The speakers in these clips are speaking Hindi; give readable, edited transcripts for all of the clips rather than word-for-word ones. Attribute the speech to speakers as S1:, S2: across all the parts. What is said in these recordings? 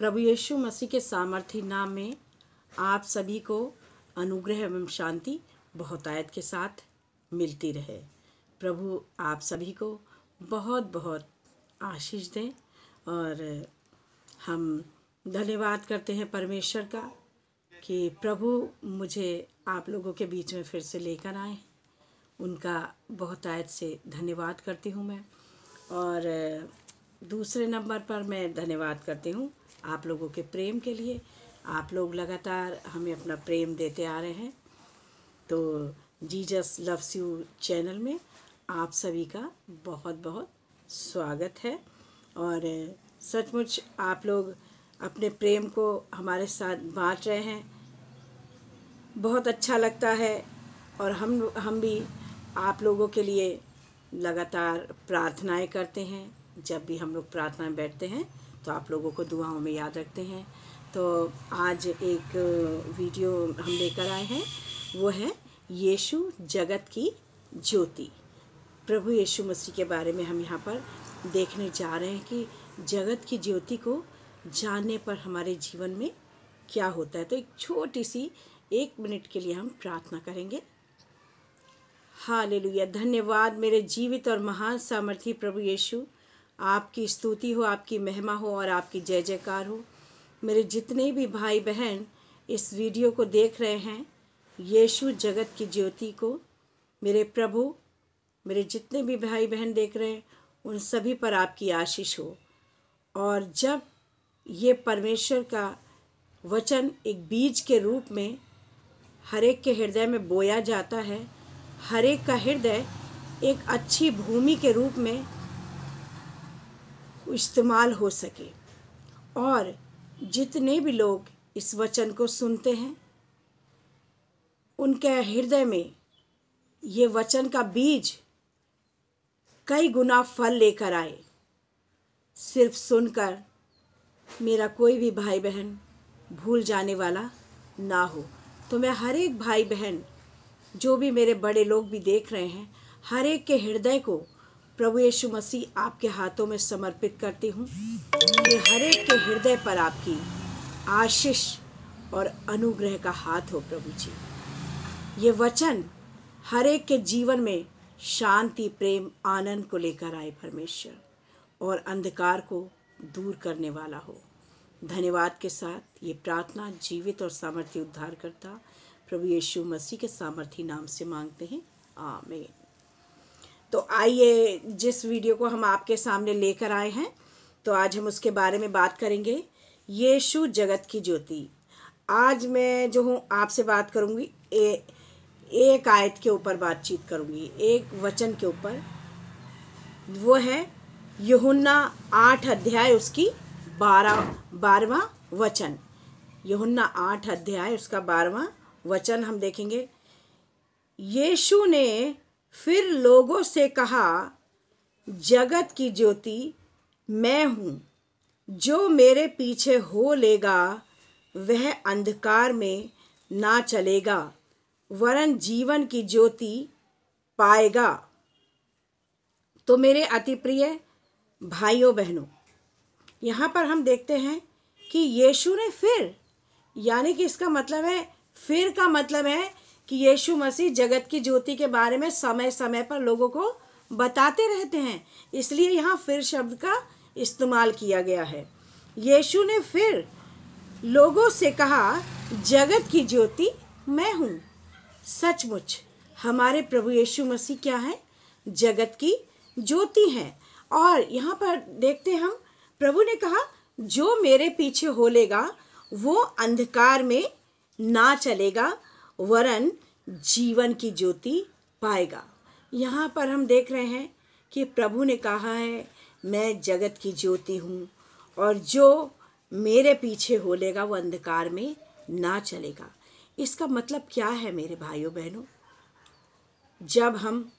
S1: प्रभु यीशु मसीह के सामर्थी नाम में आप सभी को अनुग्रह एवं शांति बहुतायत के साथ मिलती रहे। प्रभु आप सभी को बहुत बहुत आशीष दें और हम धन्यवाद करते हैं परमेश्वर का कि प्रभु मुझे आप लोगों के बीच में फिर से लेकर आए। उनका बहुतायत से धन्यवाद करती हूँ मैं। और दूसरे नंबर पर मैं धन्यवाद करती हूँ आप लोगों के प्रेम के लिए। आप लोग लगातार हमें अपना प्रेम देते आ रहे हैं। तो जीसस लव्स यू चैनल में आप सभी का बहुत बहुत स्वागत है। और सचमुच आप लोग अपने प्रेम को हमारे साथ बांट रहे हैं, बहुत अच्छा लगता है। और हम भी आप लोगों के लिए लगातार प्रार्थनाएं करते हैं। जब भी हम लोग प्रार्थना में बैठते हैं तो आप लोगों को दुआओं में याद रखते हैं। तो आज एक वीडियो हम लेकर आए हैं, वो है यीशु जगत की ज्योति। प्रभु यीशु मसीह के बारे में हम यहाँ पर देखने जा रहे हैं कि जगत की ज्योति को जानने पर हमारे जीवन में क्या होता है। तो एक छोटी सी 1 मिनट के लिए हम प्रार्थना करेंगे। हालेलुया। धन्यवाद मेरे जीवित और महान सामर्थी प्रभु यीशु। आपकी स्तुति हो, आपकी महिमा हो और आपकी जय जयकार हो। मेरे जितने भी भाई बहन इस वीडियो को देख रहे हैं, यीशु जगत की ज्योति को, मेरे प्रभु, मेरे जितने भी भाई बहन देख रहे हैं उन सभी पर आपकी आशीष हो। और जब ये परमेश्वर का वचन एक बीज के रूप में हर एक के हृदय में बोया जाता है, हर एक का हृदय एक अच्छी भूमि के रूप में इस्तेमाल हो सके। और जितने भी लोग इस वचन को सुनते हैं उनके हृदय में ये वचन का बीज कई गुना फल लेकर आए। सिर्फ सुनकर मेरा कोई भी भाई बहन भूल जाने वाला ना हो। तो मैं हर एक भाई बहन, जो भी मेरे बड़े लोग भी देख रहे हैं, हर एक के हृदय को प्रभु यीशु मसीह आपके हाथों में समर्पित करती हूँ कि हर एक के हृदय पर आपकी आशीष और अनुग्रह का हाथ हो। प्रभु जी, ये वचन हर एक के जीवन में शांति, प्रेम, आनंद को लेकर आए परमेश्वर, और अंधकार को दूर करने वाला हो। धन्यवाद के साथ ये प्रार्थना जीवित और सामर्थ्य उद्धारकर्ता प्रभु यीशु मसीह के सामर्थी नाम से मांगते हैं, आमीन। तो आइए, जिस वीडियो को हम आपके सामने लेकर आए हैं, तो आज हम उसके बारे में बात करेंगे, यीशु जगत की ज्योति। आज मैं जो हूँ आपसे बात करूँगी एक आयत के ऊपर बातचीत करूँगी, एक वचन के ऊपर। वो है यूहन्ना 8 अध्याय उसकी 12वां वचन। यूहन्ना 8 अध्याय उसका 12वां वचन हम देखेंगे। यीशु ने फिर लोगों से कहा, जगत की ज्योति मैं हूँ। जो मेरे पीछे हो लेगा वह अंधकार में ना चलेगा, वरन जीवन की ज्योति पाएगा। तो मेरे अति प्रिय भाइयों बहनों, यहाँ पर हम देखते हैं कि यीशु ने फिर, यानी कि इसका मतलब है, फिर का मतलब है कि यीशु मसीह जगत की ज्योति के बारे में समय समय पर लोगों को बताते रहते हैं। इसलिए यहाँ फिर शब्द का इस्तेमाल किया गया है। यीशु ने फिर लोगों से कहा, जगत की ज्योति मैं हूँ। सचमुच हमारे प्रभु यीशु मसीह क्या है? जगत की ज्योति हैं। और यहाँ पर देखते हैं हम, प्रभु ने कहा, जो मेरे पीछे हो लेगा वो अंधकार में ना चलेगा, वरन जीवन की ज्योति पाएगा। यहाँ पर हम देख रहे हैं कि प्रभु ने कहा है, मैं जगत की ज्योति हूँ और जो मेरे पीछे हो लेगा वो अंधकार में ना चलेगा। इसका मतलब क्या है मेरे भाइयों बहनों? जब हम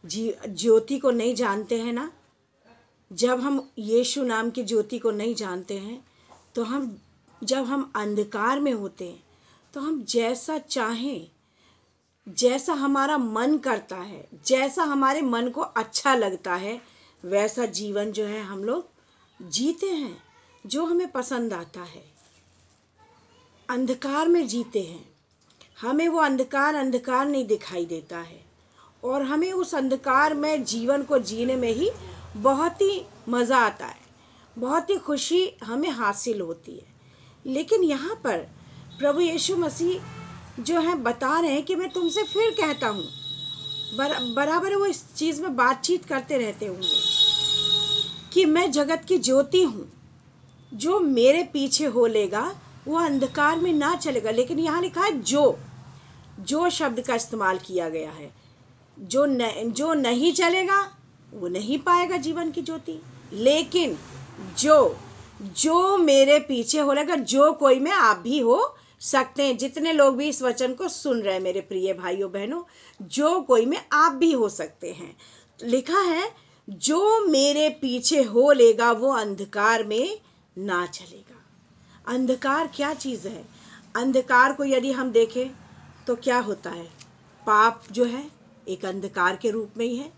S1: ज्योति को नहीं जानते हैं ना, जब हम यीशु नाम की ज्योति को नहीं जानते हैं, तो जब हम अंधकार में होते हैं तो हम जैसा चाहें, जैसा हमारा मन करता है, जैसा हमारे मन को अच्छा लगता है, वैसा जीवन जो है हम लोग जीते हैं। जो हमें पसंद आता है। अंधकार में जीते हैं, हमें वो अंधकार अंधकार नहीं दिखाई देता है और हमें उस अंधकार में जीवन को जीने में ही बहुत ही मज़ा आता है, बहुत ही खुशी हमें हासिल होती है। लेकिन यहाँ पर प्रभु यीशु मसीह जो है बता रहे हैं कि मैं तुमसे फिर कहता हूँ, बराबर वो इस चीज़ में बातचीत करते रहते होंगे कि मैं जगत की ज्योति हूँ, जो मेरे पीछे हो लेगा वो अंधकार में ना चलेगा। लेकिन यहाँ लिखा है जो शब्द का इस्तेमाल किया गया है, जो नहीं चलेगा वो नहीं पाएगा जीवन की ज्योति। लेकिन जो मेरे पीछे हो लेगा, जो कोई में आप भी हो सकते हैं। जितने लोग भी इस वचन को सुन रहे हैं मेरे प्रिय भाइयों बहनों, जो कोई में आप भी हो सकते हैं। लिखा है जो मेरे पीछे हो लेगा वो अंधकार में ना चलेगा। अंधकार क्या चीज़ है? अंधकार को यदि हम देखें तो क्या होता है? पाप जो है एक अंधकार के रूप में ही है।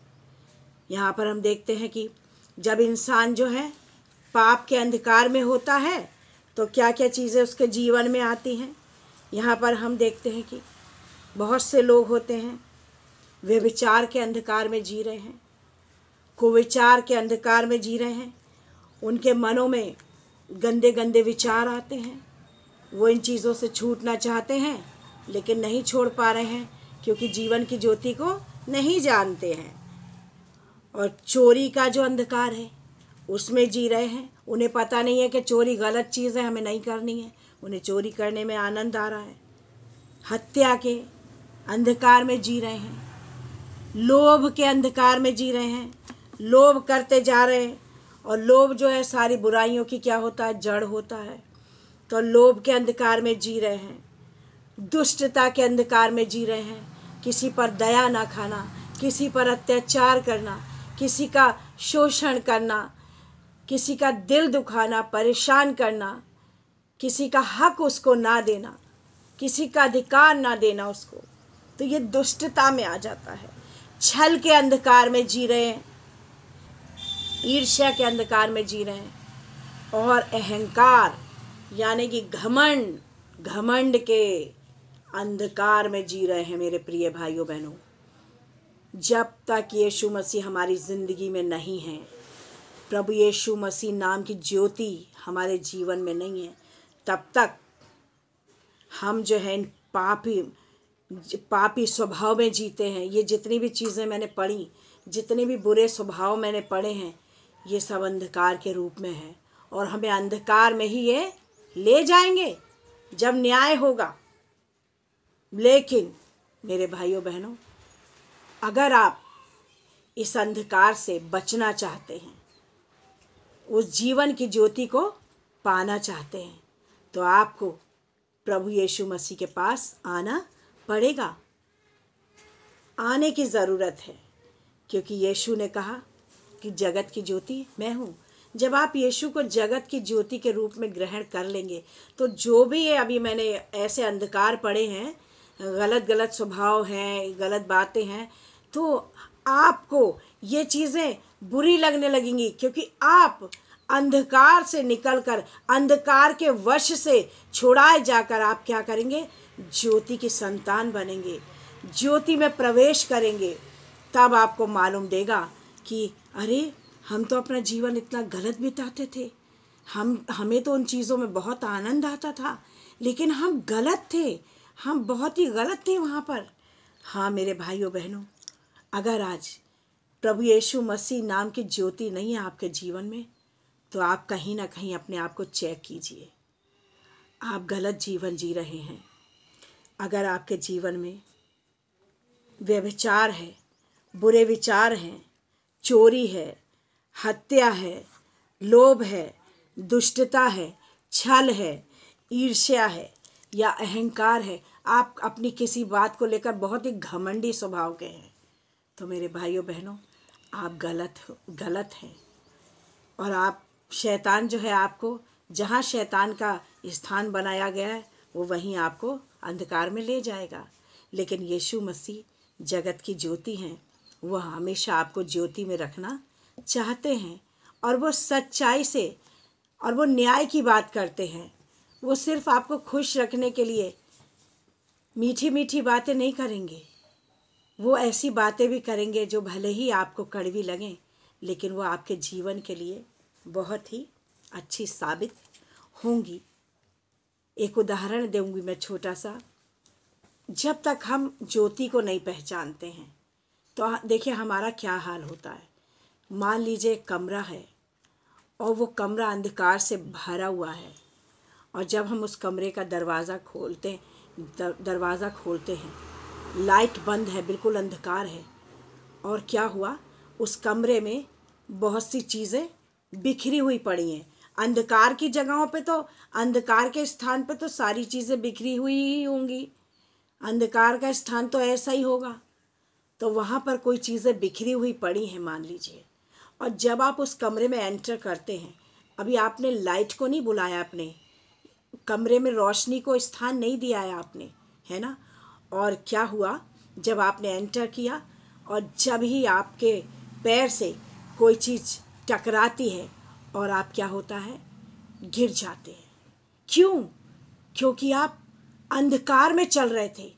S1: यहाँ पर हम देखते हैं कि जब इंसान जो है पाप के अंधकार में होता है तो क्या क्या चीज़ें उसके जीवन में आती हैं। यहाँ पर हम देखते हैं कि बहुत से लोग होते हैं वे विचार के अंधकार में जी रहे हैं, कुविचार के अंधकार में जी रहे हैं। उनके मनों में गंदे गंदे विचार आते हैं, वो इन चीज़ों से छूटना चाहते हैं लेकिन नहीं छोड़ पा रहे हैं क्योंकि जीवन की ज्योति को नहीं जानते हैं। और चोरी का जो अंधकार है उसमें जी रहे हैं। उन्हें पता नहीं है कि चोरी गलत चीज़ है, हमें नहीं करनी है, उन्हें चोरी करने में आनंद आ रहा है। हत्या के अंधकार में जी रहे हैं, लोभ के अंधकार में जी रहे हैं, लोभ करते जा रहे हैं। और लोभ जो है सारी बुराइयों की क्या होता है? जड़ होता है। तो लोभ के अंधकार में जी रहे हैं, दुष्टता के अंधकार में जी रहे हैं, किसी पर दया ना खाना, किसी पर अत्याचार करना, किसी का शोषण करना, किसी का दिल दुखाना, परेशान करना, किसी का हक उसको ना देना, किसी का अधिकार ना देना उसको, तो ये दुष्टता में आ जाता है। छल के अंधकार में जी रहे हैं, ईर्ष्या के अंधकार में जी रहे हैं और अहंकार यानी कि घमंड के अंधकार में जी रहे हैं। मेरे प्रिय भाइयों बहनों, जब तक यीशु मसीह हमारी ज़िंदगी में नहीं है, प्रभु यीशु मसीह नाम की ज्योति हमारे जीवन में नहीं है, तब तक हम जो है इन पापी स्वभाव में जीते हैं। ये जितनी भी चीज़ें मैंने पढ़ी, जितने भी बुरे स्वभाव मैंने पढ़े हैं, ये सब अंधकार के रूप में है और हमें अंधकार में ही ये ले जाएंगे जब न्याय होगा। लेकिन मेरे भाइयों बहनों, अगर आप इस अंधकार से बचना चाहते हैं, उस जीवन की ज्योति को पाना चाहते हैं, तो आपको प्रभु यीशु मसीह के पास आना पड़ेगा। आने की ज़रूरत है क्योंकि यीशु ने कहा कि जगत की ज्योति मैं हूँ। जब आप यीशु को जगत की ज्योति के रूप में ग्रहण कर लेंगे तो जो भी ये अभी मैंने ऐसे अंधकार पड़े हैं, गलत स्वभाव हैं, गलत बातें हैं, तो आपको ये चीज़ें बुरी लगने लगेंगी क्योंकि आप अंधकार से निकलकर, अंधकार के वश से छुड़ाए जाकर आप क्या करेंगे? ज्योति की संतान बनेंगे, ज्योति में प्रवेश करेंगे। तब आपको मालूम देगा कि अरे हम तो अपना जीवन इतना गलत बिताते थे, हमें तो उन चीज़ों में बहुत आनंद आता था, लेकिन हम गलत थे, हम बहुत ही गलत थे वहाँ पर। हाँ मेरे भाइयों बहनों, अगर आज प्रभु यीशु मसीह नाम की ज्योति नहीं है आपके जीवन में, तो आप कहीं ना कहीं अपने आप को चेक कीजिए, आप गलत जीवन जी रहे हैं। अगर आपके जीवन में व्यभिचार है, बुरे विचार हैं, चोरी है, हत्या है, लोभ है, दुष्टता है, छल है, ईर्ष्या है या अहंकार है, आप अपनी किसी बात को लेकर बहुत ही घमंडी स्वभाव के हैं, तो मेरे भाइयों बहनों, आप गलत हैं। और आप शैतान जो है, आपको जहाँ शैतान का स्थान बनाया गया है वो वहीं आपको अंधकार में ले जाएगा। लेकिन यीशु मसीह जगत की ज्योति हैं, वह हमेशा आपको ज्योति में रखना चाहते हैं और वो सच्चाई से और वो न्याय की बात करते हैं। वो सिर्फ आपको खुश रखने के लिए मीठी मीठी बातें नहीं करेंगे, वो ऐसी बातें भी करेंगे जो भले ही आपको कड़वी लगें, लेकिन वो आपके जीवन के लिए बहुत ही अच्छी साबित होंगी। एक उदाहरण दूंगी मैं छोटा सा। जब तक हम ज्योति को नहीं पहचानते हैं तो देखिए हमारा क्या हाल होता है। मान लीजिए कमरा है और वो कमरा अंधकार से भरा हुआ है, और जब हम उस कमरे का दरवाज़ा खोलते हैं, लाइट बंद है, बिल्कुल अंधकार है, और क्या हुआ, उस कमरे में बहुत सी चीज़ें बिखरी हुई पड़ी हैं। अंधकार की जगहों पे तो, अंधकार के स्थान पे तो सारी चीज़ें बिखरी हुई ही होंगी, अंधकार का स्थान तो ऐसा ही होगा। तो वहाँ पर कोई चीज़ें बिखरी हुई पड़ी हैं मान लीजिए, और जब आप उस कमरे में एंटर करते हैं, अभी आपने लाइट को नहीं बुलाया, अपने कमरे में रोशनी को स्थान नहीं दिया है आपने, है ना। और क्या हुआ, जब आपने एंटर किया और जब ही आपके पैर से कोई चीज़ टकराती है और आप क्या होता है, गिर जाते हैं। क्यों? क्योंकि आप अंधकार में चल रहे थे,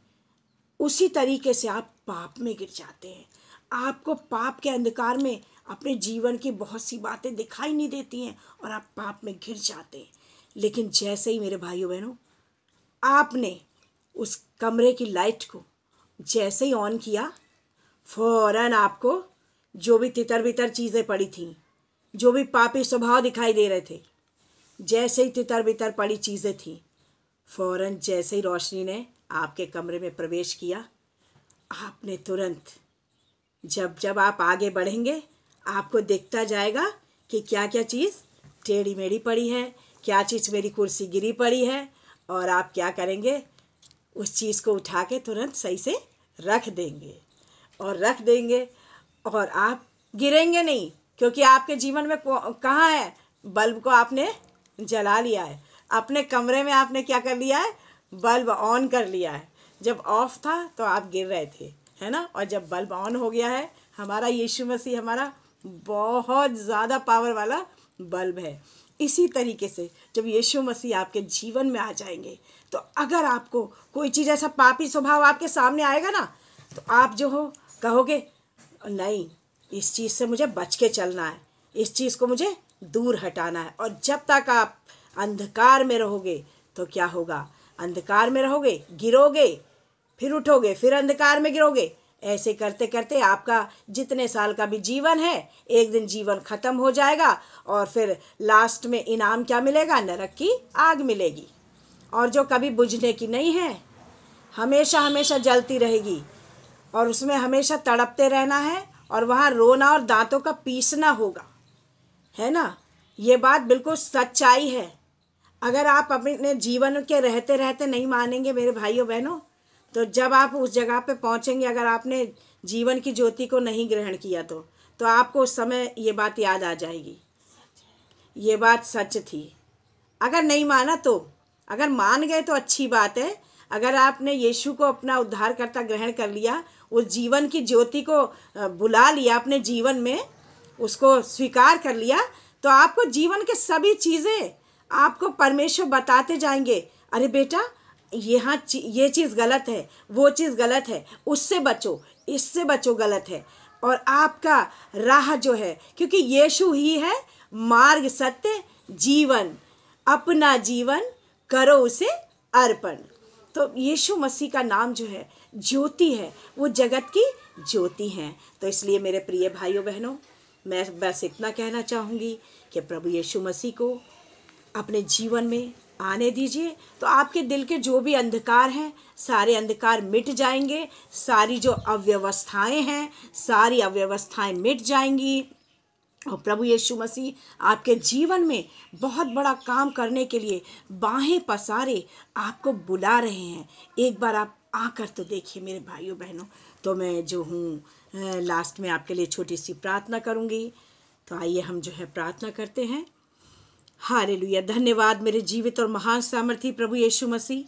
S1: उसी तरीके से आप पाप में गिर जाते हैं। आपको पाप के अंधकार में अपने जीवन की बहुत सी बातें दिखाई नहीं देती हैं और आप पाप में गिर जाते हैं। लेकिन जैसे ही मेरे भाइयों बहनों आपने उस कमरे की लाइट को जैसे ही ऑन किया, फौरन आपको जो भी तितर बितर चीज़ें पड़ी थीं, जो भी पापी स्वभाव दिखाई दे रहे थे, जैसे ही तितर बितर पड़ी चीज़ें थीं, फौरन जैसे ही रोशनी ने आपके कमरे में प्रवेश किया, आपने तुरंत, जब आप आगे बढ़ेंगे आपको दिखता जाएगा कि क्या क्या चीज़ टेढ़ी मेढ़ी पड़ी है, क्या चीज़ मेरी कुर्सी गिरी पड़ी है, और आप क्या करेंगे, उस चीज़ को उठा के तुरंत सही से रख देंगे और आप गिरेंगे नहीं, क्योंकि आपके जीवन में कहाँ है, बल्ब को आपने जला लिया है, अपने कमरे में आपने क्या कर लिया है, बल्ब ऑन कर लिया है। जब ऑफ था तो आप गिर रहे थे, है ना, और जब बल्ब ऑन हो गया है, हमारा यीशु मसीह हमारा बहुत ज़्यादा पावर वाला बल्ब है। इसी तरीके से जब यीशु मसीह आपके जीवन में आ जाएंगे, तो अगर आपको कोई चीज़ ऐसा पापी स्वभाव आपके सामने आएगा ना, तो आप जो हो कहोगे, नहीं, इस चीज़ से मुझे बच के चलना है, इस चीज़ को मुझे दूर हटाना है। और जब तक आप अंधकार में रहोगे तो क्या होगा, अंधकार में रहोगे, गिरोगे, फिर उठोगे, फिर अंधकार में गिरोगे, ऐसे करते करते आपका जितने साल का भी जीवन है, एक दिन जीवन ख़त्म हो जाएगा, और फिर लास्ट में इनाम क्या मिलेगा, नरक की आग मिलेगी, और जो कभी बुझने की नहीं है, हमेशा हमेशा जलती रहेगी, और उसमें हमेशा तड़पते रहना है, और वहाँ रोना और दांतों का पीसना होगा, है ना। ये बात बिल्कुल सच्चाई है। अगर आप अपने जीवन के रहते रहते नहीं मानेंगे मेरे भाइयों बहनों, तो जब आप उस जगह पे पहुंचेंगे, अगर आपने जीवन की ज्योति को नहीं ग्रहण किया तो आपको उस समय ये बात याद आ जाएगी, ये बात सच थी। अगर नहीं माना तो, अगर मान गए तो अच्छी बात है। अगर आपने यीशु को अपना उद्धारकर्ता ग्रहण कर लिया, उस जीवन की ज्योति को बुला लिया अपने जीवन में, उसको स्वीकार कर लिया, तो आपको जीवन के सभी चीज़ें आपको परमेश्वर बताते जाएंगे, अरे बेटा यहाँ ये चीज़ गलत है, वो चीज़ गलत है, उससे बचो, इससे बचो, गलत है। और आपका राह जो है, क्योंकि यीशु ही है मार्ग, सत्य, जीवन, अपना जीवन करो उसे अर्पण। तो यीशु मसीह का नाम जो है ज्योति है, वो जगत की ज्योति हैं। तो इसलिए मेरे प्रिय भाइयों बहनों, मैं बस इतना कहना चाहूँगी कि प्रभु यीशु मसीह को अपने जीवन में आने दीजिए, तो आपके दिल के जो भी अंधकार हैं, सारे अंधकार मिट जाएंगे, सारी जो अव्यवस्थाएं हैं, सारी अव्यवस्थाएं मिट जाएंगी, और प्रभु यीशु मसीह आपके जीवन में बहुत बड़ा काम करने के लिए बाहें पसारे आपको बुला रहे हैं। एक बार आप आकर तो देखिए मेरे भाइयों बहनों। तो मैं जो हूँ लास्ट में आपके लिए छोटी सी प्रार्थना करूँगी। तो आइए हम जो है प्रार्थना करते हैं। हालेलुया। धन्यवाद मेरे जीवित और महान सामर्थी प्रभु यीशु मसीह।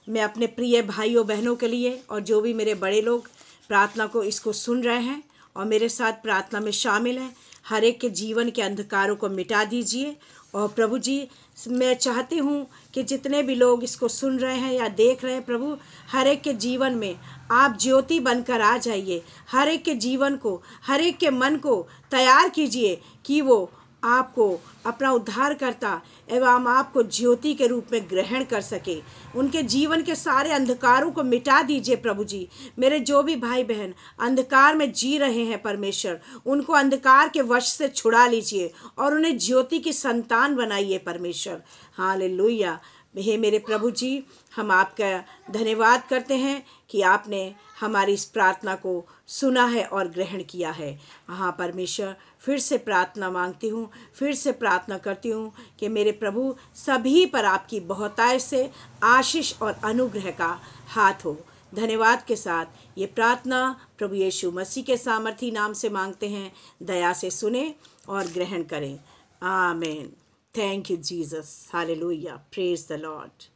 S1: मैं अपने प्रिय भाइयों बहनों के लिए और जो भी मेरे बड़े लोग प्रार्थना को इसको सुन रहे हैं और मेरे साथ प्रार्थना में शामिल हैं, हर एक के जीवन के अंधकारों को मिटा दीजिए, और प्रभु जी, मैं चाहती हूँ कि जितने भी लोग इसको सुन रहे हैं या देख रहे हैं प्रभु, हर एक के जीवन में आप ज्योति बनकर आ जाइए। हर एक के जीवन को, हर एक के मन को तैयार कीजिए कि वो आपको अपना उद्धारकर्ता एवं आपको ज्योति के रूप में ग्रहण कर सके। उनके जीवन के सारे अंधकारों को मिटा दीजिए प्रभु जी। मेरे जो भी भाई बहन अंधकार में जी रहे हैं परमेश्वर, उनको अंधकार के वश से छुड़ा लीजिए और उन्हें ज्योति की संतान बनाइए परमेश्वर। हालेलुया। हे मेरे प्रभु जी, हम आपका धन्यवाद करते हैं कि आपने हमारी इस प्रार्थना को सुना है और ग्रहण किया है। हाँ परमेश्वर, फिर से प्रार्थना मांगती हूँ, फिर से प्रार्थना करती हूँ कि मेरे प्रभु सभी पर आपकी बहुतायत से आशीष और अनुग्रह का हाथ हो। धन्यवाद के साथ ये प्रार्थना प्रभु यीशु मसीह के सामर्थी नाम से मांगते हैं। दया से सुने और ग्रहण करें। आमीन। Thank you, Jesus. Hallelujah. Praise the Lord.